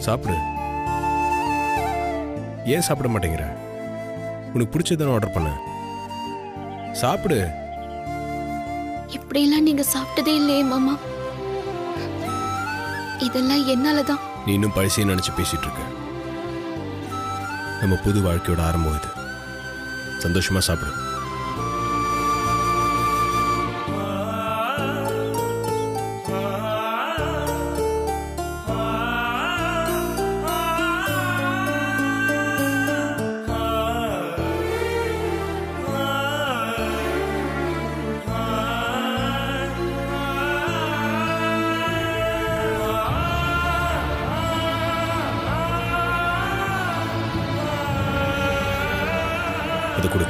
சாப்பிடு. ஏன் சாப்பிட மாட்டேங்கிற? உனக்கு பிடிச்சதான ஆர்டர் பண்ண. சாப்பிடு. இப்படியெல்லாம் நீங்க சாப்பிட்டதே இல்லையே மாமா. இதெல்லாம் என்னாலதான். நீ இன்னும் பழசையும் நினைச்சு பேசிட்டு இருக்க. நம்ம புது வாழ்க்கையோட ஆரம்பம் இது. சந்தோஷமா சாப்பிடு. அது கொடு.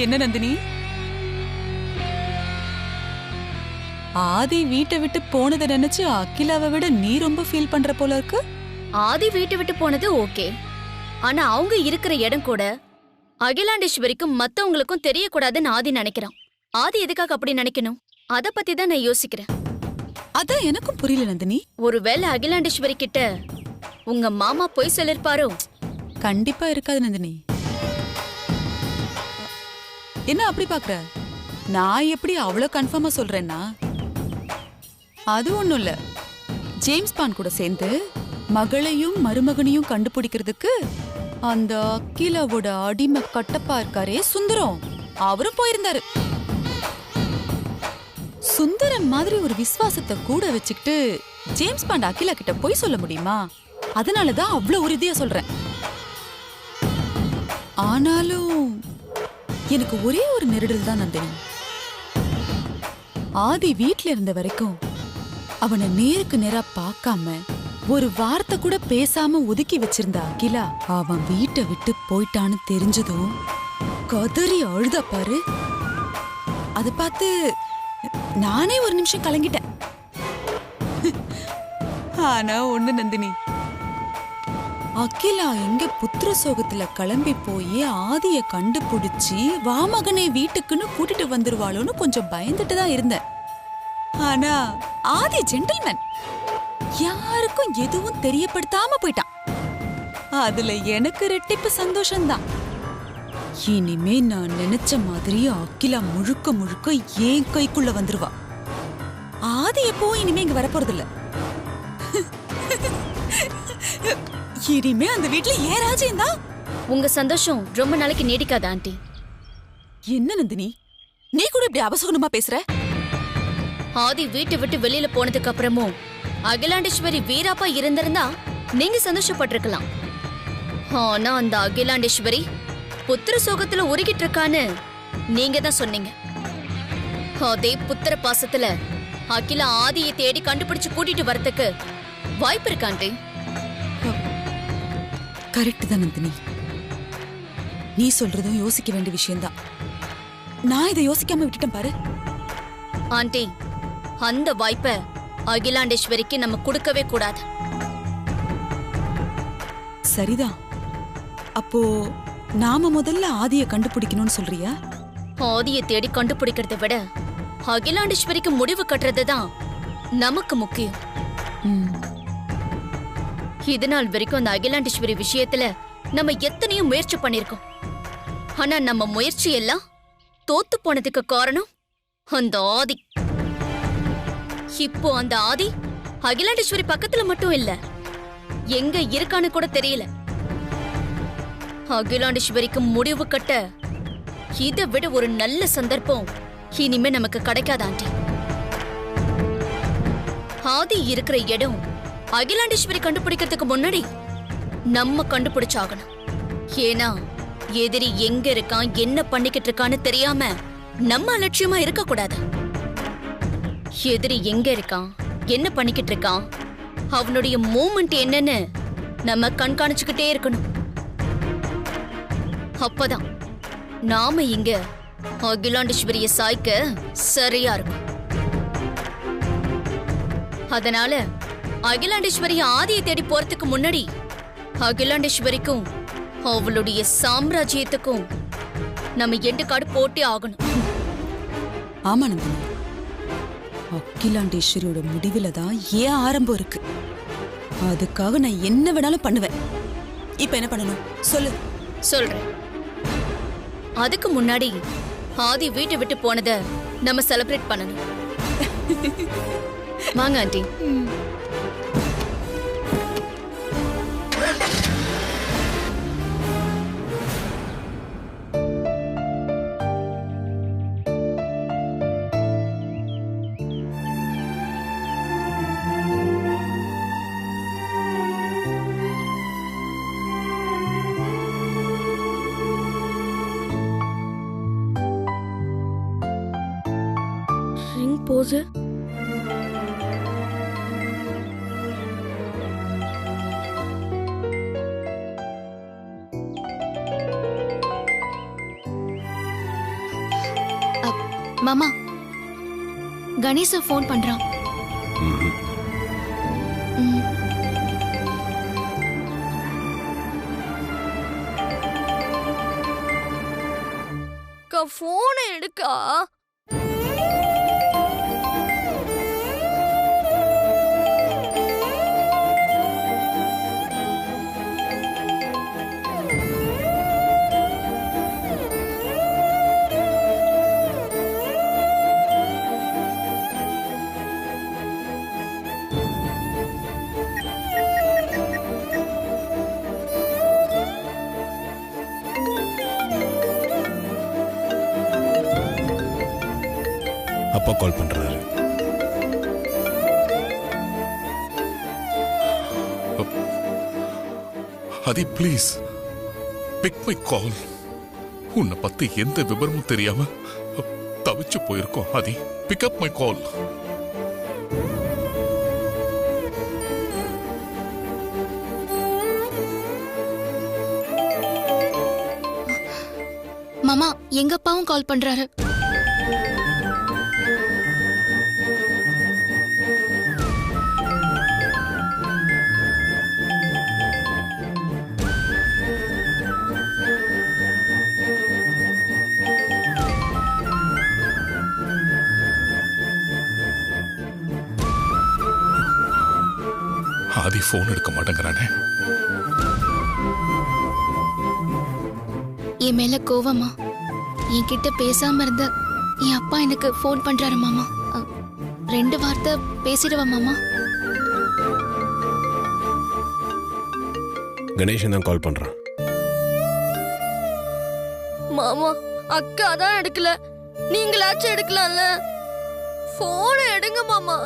என்ன நந்தினி, ஆதி வீட்டை விட்டு போனதை நினைச்சு அகிலாவை விட நீ ரொம்ப ஃபீல் பண்ற போல இருக்கு. ஆதி வீட்டை விட்டு போனது ஓகே. ஆனா அவங்க இருக்கிற இடம் கூட அகிலாண்டேஸ்வரிக்கும் மத்தவங்களுக்கும் தெரியக்கூடாதுன்னு ஆதி நினைக்கிறான். ஆதி எதுக்காக அப்படி நினைக்கணும்? அத பத்தி தான் நான் யோசிக்கிறேன். அதான் எனக்கும் புரியல நந்தினி. ஒருவேளை அகிலாண்டேஸ்வரி கிட்ட உங்க மாமா பொய் சொல்லிருப்பாரோ? கண்டிப்பா இருக்காது நந்தினி. என்ன அப்படி பாக்குற? நான் எப்படி அவ்வளவு கன்ஃபார்மா சொல்றேன்னா, அது ஒண்ணும் இல்ல. ஜேம்ஸ் பாண்ட் கூட சேர்ந்து மகளையும் மருமகனையும் கண்டுபிடிக்கிறதுக்கு அந்த அகிலாவோட அடிமை கட்டப்பா இருக்காரே சுந்தரம், அவரும் போயிருந்தாரு. சுந்தரம் மாதிரி ஒரு விசுவாசத்தை கூட வச்சுக்கிட்டு ஜேம்ஸ் பாண்ட் அகிலா கிட்ட போய் சொல்ல முடியுமா? அதனாலதான் அவ்வளவு உறுதியா சொல்றேன். ஆனாலும் எனக்கு ஒரே ஒரு நெருடல் தான் நந்தினி. ஆதி வீட்ல இருந்த வரைக்கும் அவனை நேருக்கு நேரா பார்க்காம ஒரு வார்த்தை கூட பேசாம ஒதுக்கி வச்சிருந்த அகிலா அவன் வீட்டை விட்டு போயிட்டான்னு தெரிஞ்சதும் கதறி அழுத பாரு. அதை பார்த்து நானே ஒரு நிமிஷம் கலங்கிட்டேன். ஆனா ஒண்ணு நந்தினி, அகிலா எங்க புத்திர சோகத்துல கிளம்பி போய் ஆதிய கண்டுபிடிச்சி வாமகனை வீட்டுக்குன்னு கூட்டிட்டு வந்துருவாளோன்னு கொஞ்சம் பயந்துட்டு தான் இருந்தேன். ஆனா ஆதி ஜென்டில்மேன், யாருக்கும் எதுவும் தெரியப்படுத்தாம போயிட்டான். அதுல எனக்கு ரெட்டிப்பு சந்தோஷம்தான். இனிமே நான் நினைச்ச மாதிரி அகிலா முழுக்க முழுக்க ஏன் கைக்குள்ள வந்துருவா. ஆதி எப்போ இனிமே இங்க வரப்போறது இல்ல. இனிமே அந்த வீட்ல ஏன் ராஜேந்தா? உங்க சந்தோஷம் ரொம்ப நாளைக்கு நீடிக்காத ஆண்டி. என்ன நந்தினி, நீ கூட இப்படி அபசகுனமா பேசுற? ஆதி வீட்டை விட்டு வெளியில போனதுக்கு அப்புறமும் அகிலாண்டேஸ்வரி வீராப்பா இருந்திருந்தா நீங்க சந்தோஷப்பட்டிருக்கலாம். ஆனா அந்த அகிலாண்டேஸ்வரி புத்திர சோகத்துல உருகிட்டு இருக்கான்னு நீங்க தான் சொன்னீங்க. அதே புத்திர பாசத்துல அகிலா ஆதியை தேடி கண்டுபிடிச்சு கூட்டிட்டு வரதுக்கு வாய்ப்பு இருக்காண்டி. கரெக்ட் தான் நந்தினி, நீ சொல்றதும் யோசிக்க வேண்டிய விஷயம்தான். நான் இதை யோசிக்காம விட்டுட்டேன் பாரு. ஆண்டி, அந்த வாய்ப்பை அகிலாண்டேஸ்வரிக்கு நம்ம கொடுக்கவே கூடாது. சரிதான். அப்போ நாம முதல்ல ஆதியை கண்டுபிடிக்கணும்னு சொல்றியா? ஆதியை தேடி கண்டுபிடிக்கிறத விட அகிலாண்டேஸ்வரிக்கு முடிவு கட்டுறதுதான் நமக்கு முக்கியம். இது நாள் வரைக்கும் அந்த அகிலாண்டேஸ்வரி விஷயத்துல நம்ம எத்தனையோ முயற்சி பண்ணிருக்கோம். ஆனா நம்ம முயற்சி எல்லாம் தோத்து போனதுக்கு காரணம் அந்த ஆதி. இப்போ அந்த ஆதி அகிலாண்டேஸ்வரி பக்கத்துல மட்டும் இல்ல, எங்க இருக்கான்னு கூட தெரியல. அகிலாண்டேஸ்வரிக்கு முடிவு கட்ட இதை விட ஒரு நல்ல சந்தர்ப்பம் இனிமே நமக்கு கிடைக்காத ஆண்டி. ஆதி இருக்கிற இடம் அகிலாண்டேஸ்வரி கண்டுபிடிக்கிறதுக்கு முன்னாடி நம்ம கண்டுபிடிச்சாகணும். ஏன்னா எதிரி எங்க இருக்கான், என்ன பண்ணிக்கிட்டு இருக்கான்னு தெரியாம நம்ம அலட்சியமா இருக்க கூடாது. எதிரி எங்க இருக்கான், என்ன பண்ணிக்கிட்டு இருக்கான், அவனுடைய மூமெண்ட் என்னன்னு நம்ம கண்காணிச்சுக்கிட்டே இருக்கணும். அப்பதான் நாம இங்க அகிலாண்டேஸ்வரிய சாய்க்க சரியா இருக்கும். அதனால அகிலாண்டேஸ்வரி ஆதியை தேடி போறதுக்கு முன்னாடி அகிலாண்டேஸ்வரிக்கும் அவளுடைய சாம்ராஜ்யத்துக்கும் நம்ம எண்டு காடு போட்டே ஆகணும். ஆமா நந்தினி, அகிலாண்டேஸ்வரியோட முடிவுல தான் ஏன் ஆரம்பம் இருக்கு. அதுக்காக நான் என்ன வேணாலும் பண்ணுவேன். இப்ப என்ன பண்ணணும் சொல்லு. சொல்றேன். அதுக்கு முன்னாடி ஆதி வீட்டை விட்டு போனதை நம்ம செலிப்ரேட் பண்ணணும். வாங்க ஆண்டி. போது மாமா, கணேச போன் பண்றான். போனை எடுக்கா. அப்பா கால் பண்றாரு. ஆதி ப்ளீஸ் பிக் மை கால். உன்னை பத்தி எந்த விவரமும் தெரியாம தவிச்சு போயிருக்கோம். ஆதி பிக் அப் மை கால். மாமா, எங்க அப்பாவும் கால் பண்றாரு. ஆதி போன் எடுக்க மாட்டேங்கிறானே. என் மேல கோவமா என்கிட்ட பேசாம இருந்த என் அப்பா எனக்கு போன் பண்றாரு மாமா. 2 வார்த்தை பேசிடுவா மாமா. கணேசன் தான் கால் பண்றான். மாமா, அக்கா தான் எடுக்கல. நீங்களாச்சும் எடுக்கலாம்ல. போனை எடுங்க மாமா.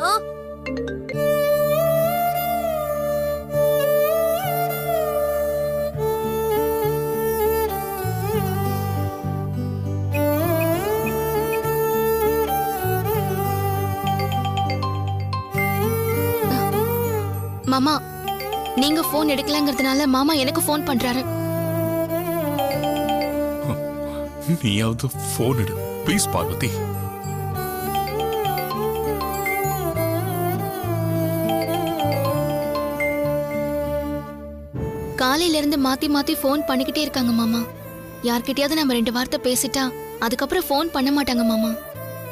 மாமா, நீங்க போன் எடுக்கலங்கிறதுனால மாமா எனக்கு போன் பண்றாரு. நீயாவது போன் எடு ப்ளீஸ் பார்வதி. காலையில இருந்து மாத்தி மாத்தி போன் பண்ணிக்கிட்டே இருக்காங்க மாமா. யார்கிட்டயாவது நம்ம 2 வார்த்தை பேசிட்டா அதுக்கப்புறம் போன் பண்ண மாட்டாங்க மாமா.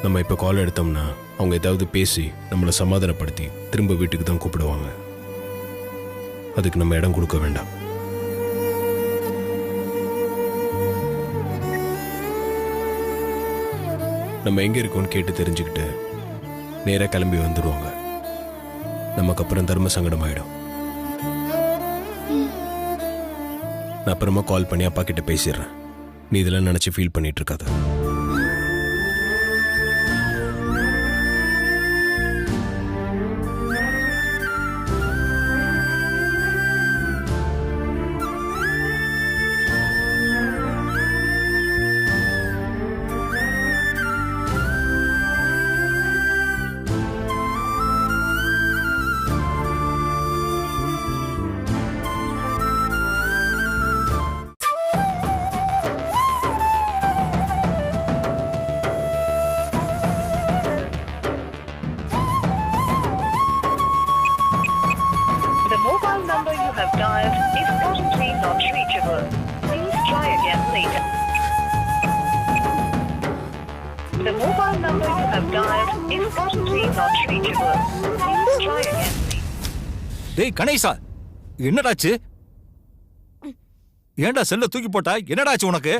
நம்ம இப்போ கால் எடுத்தோம்னா அவங்க ஏதாவது பேசி நம்மளை சமாதானப்படுத்தி திரும்ப வீட்டுக்கு தான் கூப்பிடுவாங்க. அதுக்கு நம்ம இடம் கொடுக்க வேண்டாம். நம்ம எங்க இருக்கோம்னு கேட்டு தெரிஞ்சுக்கிட்டு நேரா கிளம்பி வந்துடுவாங்க. நமக்கு அப்புறம் தர்ம சங்கடம் ஆயிடும். நான் அப்புறமா கால் பண்ணி அப்பா கிட்ட பேசிடுறேன். நீ இதெல்லாம் நினைச்சு ஃபீல் பண்ணிட்டு இருக்காத. The mobile number you have dialed is currently not reachable. Please try again. டேய் கணேசா, என்னடாச்சு? ஏன்டா செல்ல தூக்கி போட்டா? என்னடாச்சு உனக்கு?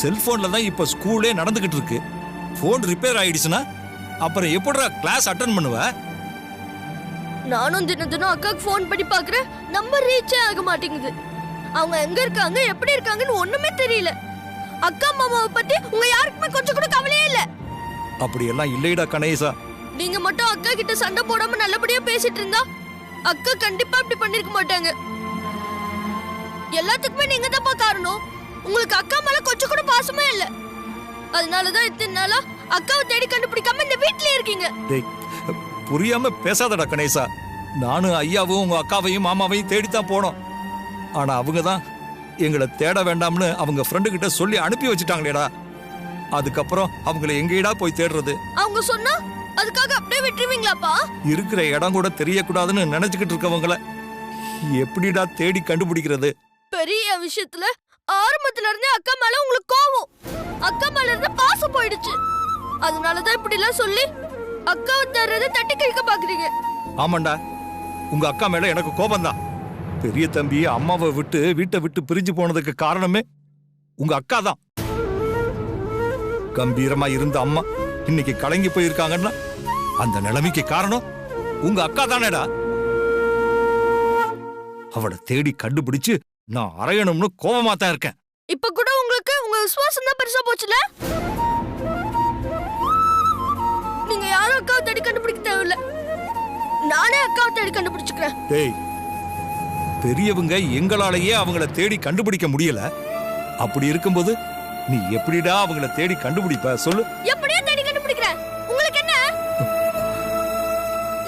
செல்போன்ல தான் இப்ப ஸ்கூலே நடந்துகிட்டு இருக்கு. போன் ரிப்பேர் ஆயிடுச்சுன்னா அப்புறம் எப்படிடா கிளாஸ் அட்டெண்ட் பண்ணுவ? நானும் தினம் அக்காக்கு போன் பண்ணி பாக்குறேன், நம்பர் ரீச்சே ஆக மாட்டேங்குது. அவங்க எங்க இருக்காங்க, எப்படி இருக்காங்கன்னு ஒண்ணுமே தெரியல. அக்கா மாமாவை பத்தி உங்க யாருக்குமே கொஞ்சம் கூட கவலையே இல்ல. அப்படி எல்லாம் இல்லைடா கணேசா. நீங்க மட்டும் அக்கா கிட்ட சண்டை போடாம நல்லபடியா பேசிட்டு இருந்தா அக்கா கண்டிப்பா அப்படி பண்ணிருக்க மாட்டாங்க. எல்லாத்துக்குமே நீங்க தான் காரணம். உங்களுக்கு அக்கா மேல கொஞ்சம் கூட பாசமே இல்ல. அதனாலதான் இத்தனை நாளா அக்காவை தேடி கண்டுபிடிக்காம இந்த வீட்லயே இருக்கீங்க. டேய் புரியாம பேசாதடா கணேசா. நானும் ஐயாவும் உங்க அக்காவையும் மாமாவையும் தேடித்தான் போனோம். ஆனா அவங்க தான் எங்களை தேட வேண்டாம்னு அவங்க ஃப்ரெண்டு கிட்ட சொல்லி அனுப்பி வச்சுட்டாங்களேடா. அதுக்கப்புறம் அவங்களை எங்கேடா போய் தேடுறது? அவங்க சொன்னா அதுக்காக அப்படியே விட்டுருவீங்களாப்பா? இருக்கிற இடம் கூட தெரியக்கூடாதுன்னு நினைச்சுக்கிட்டு இருக்கவங்கள எப்படிடா தேடி கண்டுபிடிக்கிறது? பெரிய விஷயத்துல ஆரம்பத்துல இருந்தே அக்கா மேல உங்களுக்கு கோவம், அக்கா மேல இருந்த பாசம் போயிடுச்சு. அதனாலதான் இப்படி எல்லாம் சொல்லி அக்காவை தர்றதை தட்டி கழிக்க பாக்குறீங்க. ஆமாண்டா, உங்க அக்கா மேல எனக்கு கோபம் தான். பெரிய தம்பி அம்மாவை விட்டு வீட்டை விட்டு பிரிஞ்சு போனதுக்கு காரணமே உங்க அக்கா தான். கம்பீரமா இருந்த அம்மா இன்னைக்கு கலங்கி போயிருக்காங்கன்னா அந்த நிலைமைக்கு காரணம் உங்க அக்கா தானேடா. அவளை தேடி கண்டுபிடிச்சு நான் அரையணும்னு கோபமா தான் இருக்கேன். இப்ப கூட உங்களுக்கு உங்க விசுவாசம் தான் பெருசா போச்சுல. நீங்க யாரும் அக்காவை தேடி கண்டுபிடிக்க தேவையில்ல, நானே அக்காவை தேடி கண்டுபிடிச்சுக்கிறேன். டேய், பெரியவங்க எங்களாலேயே அவங்கள தேடி கண்டுபிடிக்க முடியல. அப்படி இருக்கும்போது நீ எப்படிடா அவங்கள தேடி கண்டுபிடிப்ப சொல்லு? எப்படியே தேடி கண்டுபிடிக்கிறேன். உங்களுக்கு என்ன?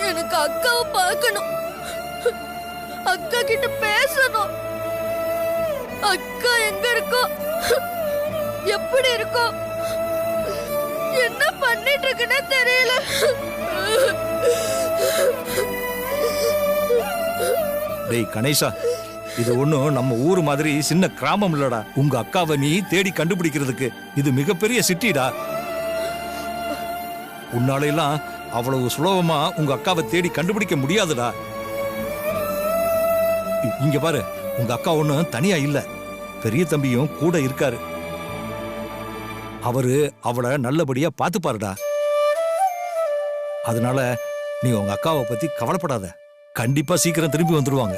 எனக்கு அக்காவை பார்க்கணும், அக்கா கிட்ட பேசணும். அக்கா எங்க இருக்கோ, எப்படி இருக்கோ, என்ன பண்ணிட்டு இருக்குன்னு தெரியல. டேய் கணேசா, இது ஒண்ணும் நம்ம ஊர் மாதிரி சின்ன கிராமம் இல்லடா. உங்க அக்காவை நீ தேடி கண்டுபிடிக்கிறதுக்கு இது மிகப்பெரிய சிட்டிடா. உன்னாலெல்லாம் அவ்வளவு சுலபமா உங்க அக்காவை தேடி கண்டுபிடிக்க முடியாதுடா. இங்க பாரு, உங்க அக்கா ஒண்ணும் தனியா இல்ல, பெரிய தம்பியும் கூட இருக்காரு. அவரு அவளை நல்லபடியா பாத்துப்பாருடா. அதனால நீ உங்க அக்காவை பத்தி கவலைப்படாத. கண்டிப்பா சீக்கிரம் திரும்பி வந்துருவாங்க.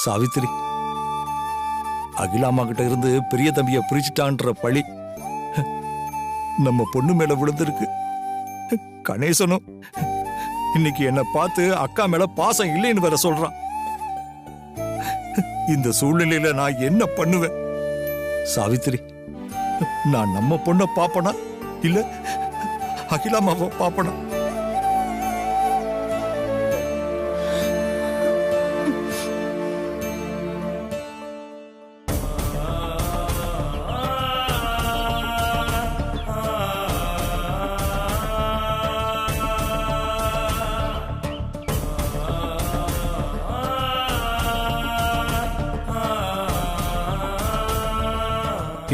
சாவித்திரி, அகிலாமா கிட்ட இருந்து பெரிய தம்பிய பிரிச்சுட்டான்ற பழி நம்ம பொண்ணு மேல விழுந்திருக்கு. கணேசனும் இன்னைக்கு என்ன பார்த்து அக்கா மேல பாசம் இல்லைன்னு வேற சொல்றான். இந்த சூழ்நிலையில நான் என்ன பண்ணுவேன்? சாவித்திரி, நான் நம்ம பொண்ண பாப்பனா இல்ல அகிலாமாவை பாப்பனா?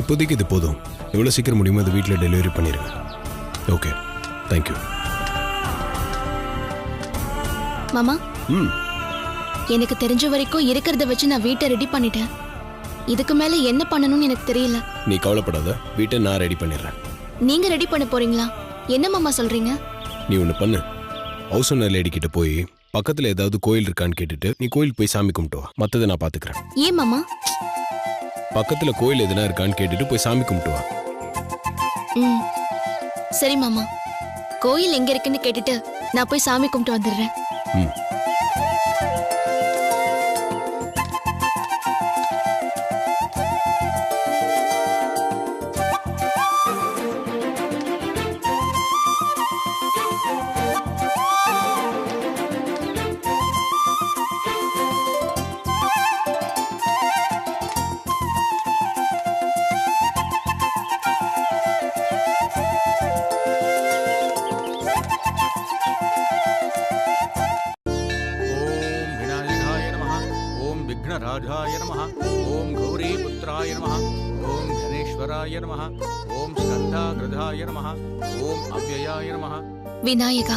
இப்போதைக்கு இது போதும். எவ்வளோ சீக்கிரம் முடியுமோ அது வீட்டில் டெலிவரி பண்ணிடுங்க. Okay, thank you. மாமா, ம், எனக்கு தெரிஞ்ச வரைக்கும் இருக்கிறத வச்சு நான் வீட்டை ரெடி பண்ணிட்டேன். இதுக்கு மேல என்ன பண்ணணும்னு எனக்கு தெரியல. நீ கவலைப்படாத, வீட்டை நான் ரெடி பண்ணிடுறேன். நீங்க ரெடி பண்ண போறீங்களா? என்ன மாமா சொல்றீங்க? நீ ஒன்று பண்ணு, ஹவுஸ் ஓனர் லேடி கிட்ட போய் பக்கத்தில் ஏதாவது கோயில் இருக்கான்னு கேட்டுட்டு நீ கோயிலுக்கு போய் சாமி கும்பிட்டு வா. மற்றதை நான் பார்த்துக்கிறேன். ஏன் மாமா? பக்கத்தில் கோயில் எதுனா இருக்கான்னு கேட்டுட்டு போய் சாமி கும்பிட்டு வா. ம், சரி மாமா. கோயில் எங்க இருக்குன்னு கேட்டுட்டு நான் போய் சாமி கும்பிட்டு வந்துடுறேன். ம். राजाय नमः। ओम गौरीपुत्राय नमः। ओम गणेश्वराय नमः। ओम स्कंदाग्रधाय नमः। ओम अव्ययाय नमः। விநாயகா,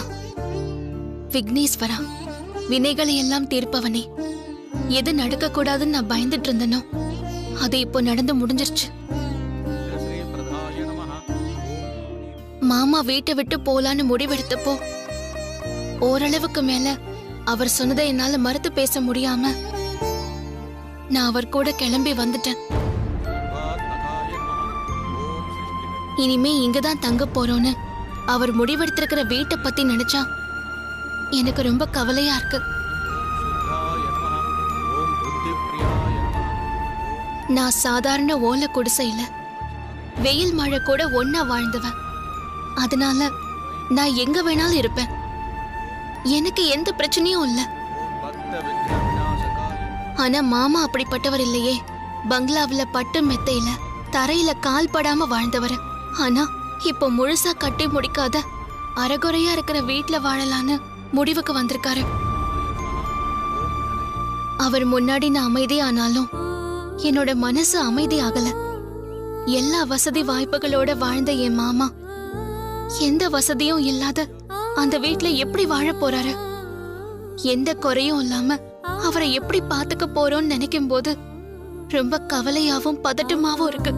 விக்னேஸ்வரா, வினைகளை எல்லாம் தீர்ப்பவனே, எது நடக்க கூடாதுன்னு நான் பயந்துட்டு இருந்தனோ அது இப்போ நடந்து முடிஞ்சிருச்சு. மாமா வீட்டை விட்டு போலான்னு முடிவெடுத்தப்போ ஓரளவுக்கு மேல அவர் சொன்னதை என்னால மறுத்து பேச முடியாம நான் அவர் கூட கிளம்பி வந்துட்டேன். இனிமே இங்கதான் தங்க போறோன்னு அவர் முடிவெடுத்திருக்கிற வீட்டை பத்தி நினைச்சா எனக்கு ரொம்ப கவலையா இருக்கு. நான் சாதாரண ஓலை குடிசை இல்ல, வெயில் மழை கூட ஒன்னா வாழ்ந்தவன். அதனால நான் எங்க வேணாலும் இருப்பேன். எனக்கு எந்த பிரச்சனையும் இல்ல. ஆனா மாமா அப்படிப்பட்டவர் இல்லையே. பங்களாவில பட்டு மெத்தையில தரையில கால் படாம வாழ்ந்தவர். ஆனா இப்போ முழுசா கட்டி முடிக்காத அரைகுறையா இருக்கிற வீட்டுல வாழலான்னு முடிவுக்கு வந்திருக்காரு. அவர் முன்னாடி நான் அமைதியானாலும் என்னோட மனசு அமைதி ஆகல. எல்லா வசதி வாய்ப்புகளோட வாழ்ந்த என் மாமா எந்த வசதியும் இல்லாத அந்த வீட்டுல எப்படி வாழ போறாரு? எந்த குறையும் இல்லாம அவரை எப்படி பாத்துக்க போறோம்னு நினைக்கும் போது ரொம்ப கவலையாவும் பதட்டமாவும் இருக்கு.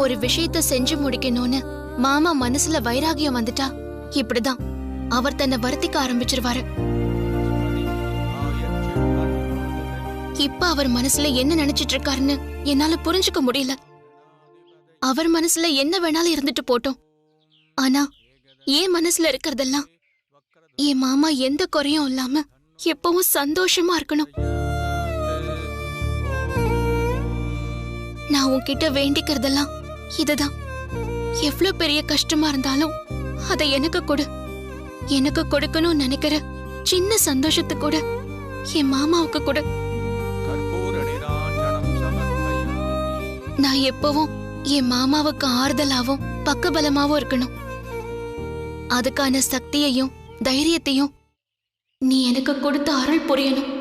ஒரு விஷயத்த செஞ்சு முடிக்கணும்னு மாமா மனசுல வைராகியம் வந்துட்டா இப்படிதான் அவர் தன்னை வருத்திக்க ஆரம்பிச்சிருவாரு. இப்ப அவர் மனசுல என்ன நினைச்சிட்டு இருக்காருன்னு என்னால புரிஞ்சுக்க முடியல. அவர் மனசுல என்ன வேணாலும் இருந்துட்டு போட்டோம். ஆனா என் மனசுல இருக்கிறதெல்லாம் என் மாமா எந்த குறையும் இல்லாம எப்பவும் சந்தோஷமா இருக்கணும். நான் உன்கிட்ட வேண்டிக்கிறதெல்லாம் இதுதான். எவ்வளவு பெரிய கஷ்டமா இருந்தாலும் அதை எனக்கு கொடு. எனக்கு கொடுக்கணும்னு நினைக்கிற சின்ன சந்தோஷத்தை கூட என் மாமாவுக்கு கொடு. நான் எப்பவும் என் மாமாவுக்கு ஆறுதலாவும் பக்கபலமாவும் இருக்கணும். அதுக்கான சக்தியையும் தைரியத்தையும் நீ எனக்கு கொடுத்த அருள் புரியணும்.